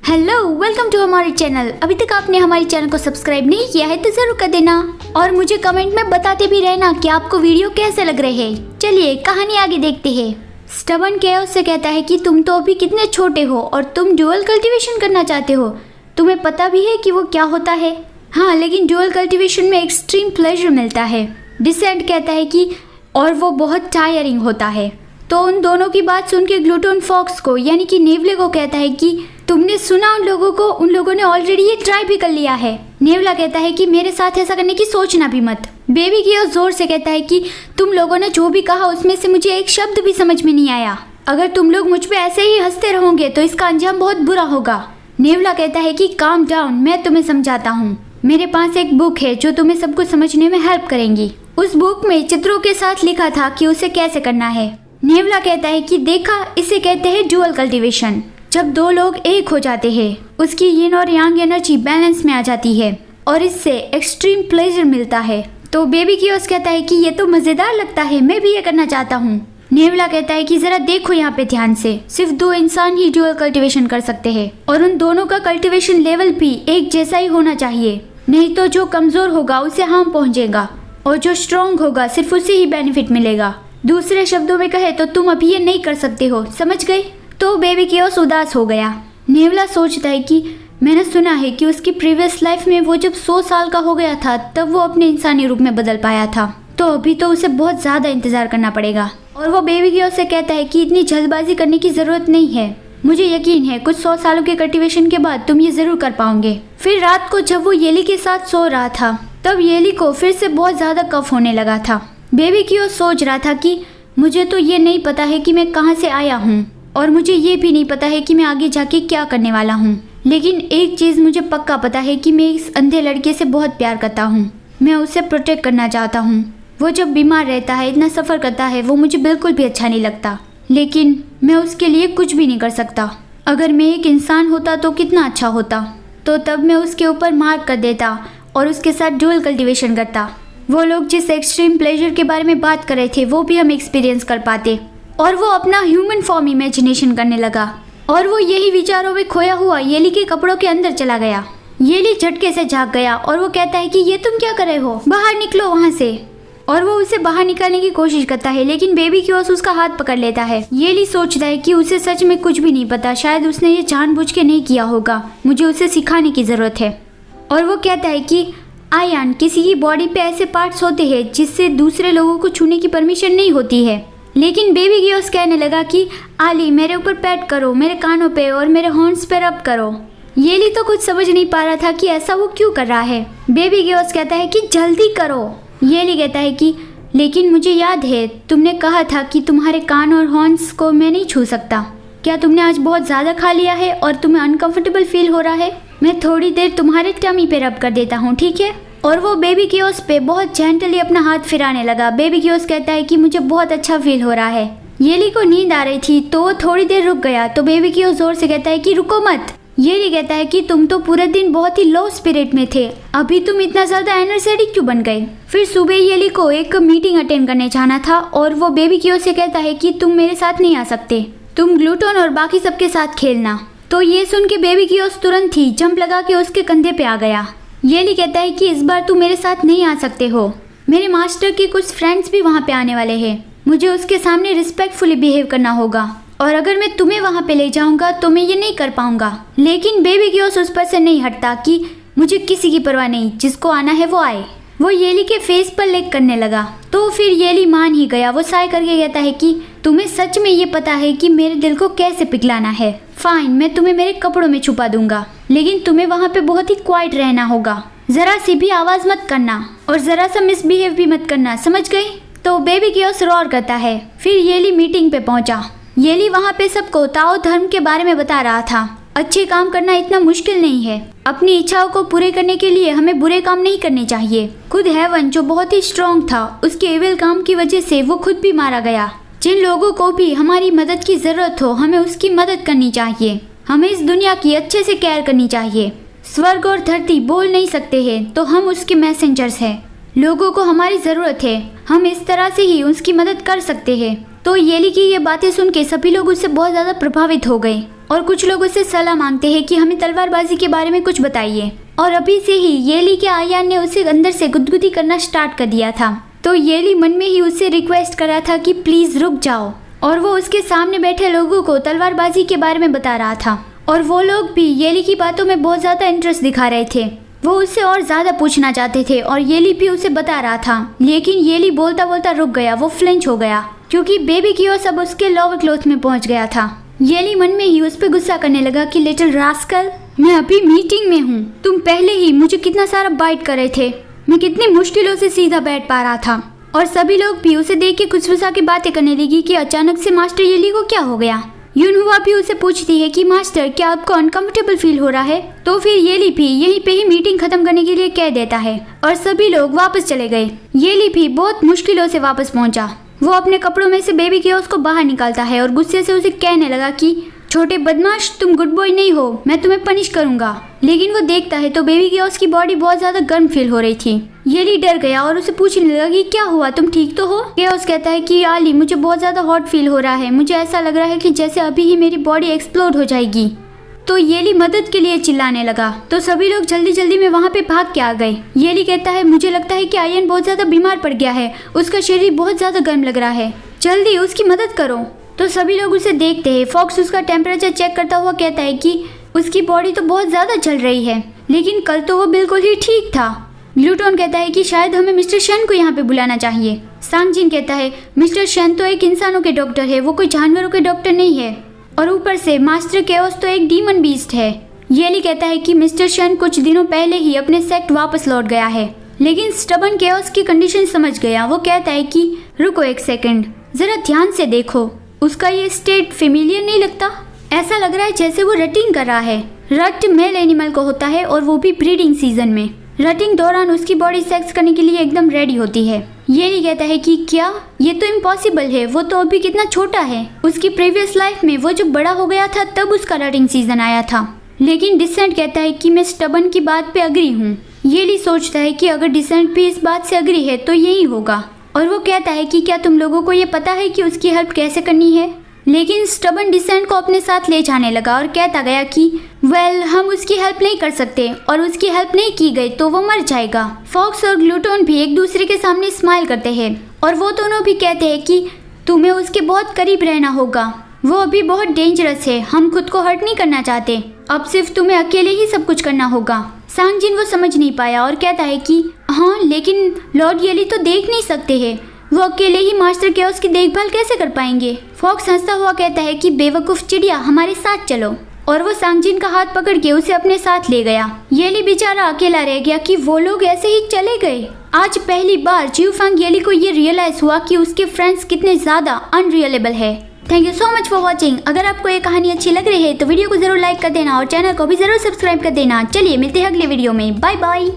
Hello, welcome to हमारे channel. अभी तक आपने हमारे चैनल को सब्सक्राइब नहीं किया है तो जरूर कर देना और मुझे कमेंट में बताते भी रहना कि आपको वीडियो कैसे लग रहे हैं। चलिए कहानी आगे देखते हैं। स्टबर्न केओस से कहता है कि तुम तो अभी कितने छोटे हो और तुम ड्यूअल कल्टीवेशन करना चाहते हो। तुम्हें पता भी है कि वो क्या होता है? हाँ, लेकिन ड्यूअल कल्टीवेशन में एक्सट्रीम प्लेजर मिलता है। डिसेंट कहता है कि और वो बहुत टायरिंग होता है। तो उन दोनों की बात सुन के ग्लूटन फॉक्स को यानी कि नेवले को कहता है कि तुमने सुना उन लोगों ने ऑलरेडी ये ट्राई भी कर लिया है। नेवला कहता है कि मेरे साथ ऐसा करने की सोचना भी मत। बेबी केओस जोर से कहता है कि तुम लोगों ने जो भी कहा उसमें से मुझे एक शब्द भी समझ में नहीं आया। अगर तुम लोग मुझ पे ऐसे ही हंसते रहोगे तो इसका अंजाम बहुत बुरा होगा। नेवला कहता है कि काम डाउन, मैं तुम्हें समझाता हूँ। मेरे पास एक बुक है जो तुम्हें सब कुछ समझने में हेल्प करेंगी। उस बुक में चित्रों के साथ लिखा था कि उसे कैसे करना है। नेवला कहता है कि देखा, इसे कहते हैं ड्यूअल कल्टीवेशन। जब दो लोग एक हो जाते हैं उसकी यिन और यांग एनर्जी बैलेंस में आ जाती है और इससे एक्सट्रीम प्लेजर मिलता है। तो बेबी केओस कहता है कि ये तो मजेदार लगता है, मैं भी ये करना चाहता हूँ। नेवला कहता है कि जरा देखो यहाँ पे ध्यान से, सिर्फ दो इंसान ही ड्यूअल कल्टीवेशन कर सकते हैं और उन दोनों का कल्टीवेशन लेवल भी एक जैसा ही होना चाहिए, नहीं तो जो कमजोर होगा उसे हार्म पहुँचेगा और जो स्ट्रॉन्ग होगा सिर्फ उसे ही बेनिफिट मिलेगा। दूसरे शब्दों में कहे तो तुम अभी ये नहीं कर सकते हो, समझ गए? तो बेबी केओस उदास हो गया। नेवला सोचता है कि मैंने सुना है कि उसकी प्रीवियस लाइफ में वो जब 100 साल का हो गया था तब वो अपने इंसानी रूप में बदल पाया था, तो अभी तो उसे बहुत ज़्यादा इंतज़ार करना पड़ेगा। और वो बेबी केओस से कहता है कि इतनी जल्दबाजी करने की ज़रूरत नहीं है, मुझे यकीन है कुछ 100 सालों के कल्टीवेशन के बाद तुम ये ज़रूर कर पाओगे। फिर रात को जब वो येली के साथ सो रहा था तब येली को फिर से बहुत ज़्यादा कफ होने लगा था। बेबी केओस सोच रहा था कि मुझे तो ये नहीं पता है कि मैं कहाँ से आया हूँ और मुझे ये भी नहीं पता है कि मैं आगे जाके क्या करने वाला हूँ, लेकिन एक चीज़ मुझे पक्का पता है कि मैं इस अंधे लड़के से बहुत प्यार करता हूँ। मैं उसे प्रोटेक्ट करना चाहता हूँ। वो जब बीमार रहता है, इतना सफ़र करता है, वो मुझे बिल्कुल भी अच्छा नहीं लगता, लेकिन मैं उसके लिए कुछ भी नहीं कर सकता। अगर मैं एक इंसान होता तो कितना अच्छा होता, तो तब मैं उसके ऊपर मार्क कर देता और उसके साथ ड्यूअल कल्टीवेशन करता। वो लोग जिस एक्सट्रीम प्लेजर के बारे में बात कर रहे थे वो भी हम एक्सपीरियंस कर पाते। और वो अपना ह्यूमन फॉर्म इमेजिनेशन करने लगा और वो यही विचारों में खोया हुआ येली के कपड़ों के अंदर चला गया। येली झटके से जाग गया और वो कहता है कि ये तुम क्या कर रहे हो, बाहर निकलो वहाँ से। और वो उसे बाहर निकालने की कोशिश करता है, लेकिन बेबी केओस उसका हाथ पकड़ लेता है। येली सोचता है कि उसे सच में कुछ भी नहीं पता, शायद उसने ये जानबूझ के नहीं किया होगा, मुझे उसे सिखाने की ज़रूरत है। और वो कहता है कि आयान, किसी की बॉडी पे ऐसे पार्ट्स होते हैं जिससे दूसरे लोगों को छूने की परमिशन नहीं होती है। लेकिन बेबी केओस कहने लगा कि आली, मेरे ऊपर पैट करो, मेरे कानों पे और मेरे हॉर्न्स पे रब करो। येली तो कुछ समझ नहीं पा रहा था कि ऐसा वो क्यों कर रहा है। बेबी केओस कहता है कि जल्दी करो। येली कहता है कि लेकिन मुझे याद है तुमने कहा था कि तुम्हारे कान और हॉर्न्स को मैं नहीं छू सकता। क्या तुमने आज बहुत ज़्यादा खा लिया है और तुम्हें अनकंफर्टेबल फील हो रहा है? मैं थोड़ी देर तुम्हारे टमी पे रब कर देता हूँ, ठीक है? और वो बेबी केओस पे बहुत जेंटली अपना हाथ फिराने लगा। बेबी केओस कहता है कि मुझे बहुत अच्छा फील हो रहा है। येली को नींद आ रही थी तो वो थोड़ी देर रुक गया, तो बेबी केओस जोर से कहता है कि रुको मत। येली कहता है कि तुम तो पूरे दिन बहुत ही लो स्पिरिट में थे, अभी तुम इतना ज़्यादा एनर्जेटिक क्यों बन गए? फिर सुबह येली को एक मीटिंग अटेंड करने जाना था और वो बेबी केओस से कहता है कि तुम मेरे साथ नहीं आ सकते, तुम ग्लूटन और बाकी सबके साथ खेलना। तो ये सुन के बेबी केओस तुरंत ही जंप लगा के उसके कंधे पे आ गया। येली कहता है कि इस बार तुम मेरे साथ नहीं आ सकते हो, मेरे मास्टर के कुछ फ्रेंड्स भी वहाँ पे आने वाले हैं, मुझे उसके सामने रिस्पेक्टफुली बिहेव करना होगा और अगर मैं तुम्हें वहाँ पे ले जाऊँगा तो मैं ये नहीं कर पाऊँगा। लेकिन बेबी केओस उस पर से नहीं हटता कि मुझे किसी की परवाह नहीं, जिसको आना है वो आए। वो येली के फेस पर लेक करने लगा तो फिर येली मान ही गया। वो साय करके कहता है कि तुम्हें सच में ये पता है कि मेरे दिल को कैसे पिघलाना है? फाइन, मैं तुम्हें मेरे कपड़ों में छुपा दूंगा, लेकिन तुम्हें वहाँ पे बहुत ही क्वाइट रहना होगा, जरा सी भी आवाज़ मत करना और ज़रा सा मिसबिहेव भी मत करना, समझ गई? तो बेबी केओस रोर करता है। फिर येली मीटिंग पे पहुंचा। येली वहाँ पे सबको ताओ धर्म के बारे में बता रहा था। अच्छे काम करना इतना मुश्किल नहीं है, अपनी इच्छाओं को पूरे करने के लिए हमें बुरे काम नहीं करने चाहिए। खुद हेवन जो बहुत ही स्ट्रॉन्ग था, उसके एविल काम की वजह से वो खुद भी मारा गया। जिन लोगों को भी हमारी मदद की ज़रूरत हो हमें उसकी मदद करनी चाहिए, हमें इस दुनिया की अच्छे से केयर करनी चाहिए। स्वर्ग और धरती बोल नहीं सकते हैं तो हम उसके मैसेंजर्स हैं। लोगों को हमारी ज़रूरत है, हम इस तरह से ही उसकी मदद कर सकते हैं। तो येली की ये बातें सुन के सभी लोग उससे बहुत ज़्यादा प्रभावित हो गए और कुछ लोग उससे सलाह मांगते हैं कि हमें तलवारबाजी के बारे में कुछ बताइए। और अभी से ही येली के आयान ने उसे अंदर से गुदगुदी करना स्टार्ट कर दिया था। तो येली मन में ही उससे रिक्वेस्ट करा था कि प्लीज रुक जाओ, और वो उसके सामने बैठे लोगों को तलवारबाजी के बारे में बता रहा था। और वो लोग भी येली की बातों में बहुत ज्यादा इंटरेस्ट दिखा रहे थे। वो उससे और ज्यादा पूछना चाहते थे और येली भी उसे बता रहा था, लेकिन येली बोलता बोलता रुक गया। वो फ्लिंच हो गया क्योंकि बेबी कियोस अब उसके लोअर क्लोथ में पहुंच गया था। येली मन में ही उस पर गुस्सा करने लगा कि लिटिल रास्कल, मैं अभी मीटिंग में हूँ, तुम पहले ही मुझे कितना सारा बाइट कर रहे थे, मैं कितनी मुश्किलों से सीधा बैठ पा रहा था। और सभी लोग भी उसे देख के खुशफुसा की बातें करने लगी कि अचानक से मास्टर येली को क्या हो गया। यूनहुआ भी उसे पूछती है कि मास्टर क्या आपको अनकंफर्टेबल फील हो रहा है। तो फिर येली भी यहीं पे ही मीटिंग खत्म करने के लिए कह देता है और सभी लोग वापस चले गए। येली भी बहुत मुश्किलों से वापस पहुंचा। वो अपने कपड़ों में से बेबी कियोस को बाहर निकालता है और गुस्से से उसे कहने लगा कि छोटे बदमाश, तुम गुड बॉय नहीं हो, मैं तुम्हें पनिश करूंगा। लेकिन वो देखता है तो बेबी कियोस की बॉडी बहुत ज्यादा गर्म फील हो रही थी। येली डर गया और उसे पूछने लगा कि क्या हुआ, तुम ठीक तो हो। कियोस कहता है कि आली, मुझे बहुत ज्यादा हॉट फील हो रहा है, मुझे ऐसा लग रहा है कि जैसे अभी ही मेरी बॉडी एक्सप्लोड हो जाएगी। तो येली मदद के लिए चिल्लाने लगा। तो सभी लोग जल्दी जल्दी में वहाँ पे भाग के आ गए। येली कहता है मुझे लगता है कि आयन बहुत ज्यादा बीमार पड़ गया है, उसका शरीर बहुत ज्यादा गर्म लग रहा है, जल्दी उसकी मदद करो। तो सभी लोग उसे देखते हैं। फॉक्स उसका टेम्परेचर चेक करता हुआ कहता है कि उसकी बॉडी तो बहुत ज्यादा जल रही है, लेकिन कल तो वो बिल्कुल ही ठीक था। ग्लूटोन कहता है कि शायद हमें मिस्टर शेन को यहाँ पे बुलाना चाहिए। सांगजिन कहता है मिस्टर शेन तो एक इंसानों के डॉक्टर है, वो कोई जानवरों के डॉक्टर नहीं है, और ऊपर से मास्टर केओस तो एक डीमन बीस्ट है। येली कहता है कि मिस्टर शेन कुछ दिनों पहले ही अपने सेक्ट वापस लौट गया है, लेकिन स्टबन केओस की कंडीशन समझ गया। वो कहता है कि रुको एक सेकंड, जरा ध्यान से देखो, उसका ये स्टेट फेमिलियर नहीं लगता। ऐसा लग रहा है जैसे वो रटिंग कर रहा है। रट मेल एनिमल को होता है और वो भी ब्रीडिंग सीजन में। रटिंग दौरान उसकी बॉडी सेक्स करने के लिए एकदम रेडी होती है। येली कहता है कि क्या, ये तो इम्पॉसिबल है, वो तो अभी कितना छोटा है, उसकी प्रीवियस लाइफ में वो जब बड़ा हो गया था तब उसका रटिंग सीजन आया था। लेकिन डिसेंट कहता है कि मैं स्टबन की बात पे अग्री हूँ। येली सोचता है कि अगर डिसेंट भी इस बात से अग्री है तो यही होगा, और वो कहता है कि क्या तुम लोगों को ये पता है कि उसकी हेल्प कैसे करनी है। लेकिन स्टबन डिसेंट को अपने साथ ले जाने लगा और कहता गया कि वेल, हम उसकी हेल्प नहीं कर सकते, और उसकी हेल्प नहीं की गई तो वो मर जाएगा। फॉक्स और ग्लूटोन भी एक दूसरे के सामने स्माइल करते हैं और वो दोनों भी कहते हैं कि तुम्हें उसके बहुत करीब रहना होगा, वो अभी बहुत डेंजरस है, हम खुद को हर्ट नहीं करना चाहते, अब सिर्फ तुम्हें अकेले ही सब कुछ करना होगा। सांगजिन वो समझ नहीं पाया और कहता है कि हाँ, लेकिन लॉर्ड येली तो देख नहीं सकते हैं, वो अकेले ही मास्टर केओस की देखभाल कैसे कर पाएंगे। फॉक्स हंसता हुआ कहता है कि बेवकूफ चिड़िया, हमारे साथ चलो, और वो सांगजिन का हाथ पकड़ के उसे अपने साथ ले गया। येली बेचारा अकेला रह गया कि वो लोग ऐसे ही चले गए। आज पहली बार ज्यूफांग येली को ये रियलाइज हुआ कि उसके फ्रेंड्स कितने ज्यादा अनरियलेबल है। Thank you so much for watching. अगर आपको ये कहानी अच्छी लग रही है तो वीडियो को जरूर लाइक कर देना और चैनल को भी जरूर सब्सक्राइब कर देना। चलिए मिलते हैं अगले वीडियो में, बाय बाय।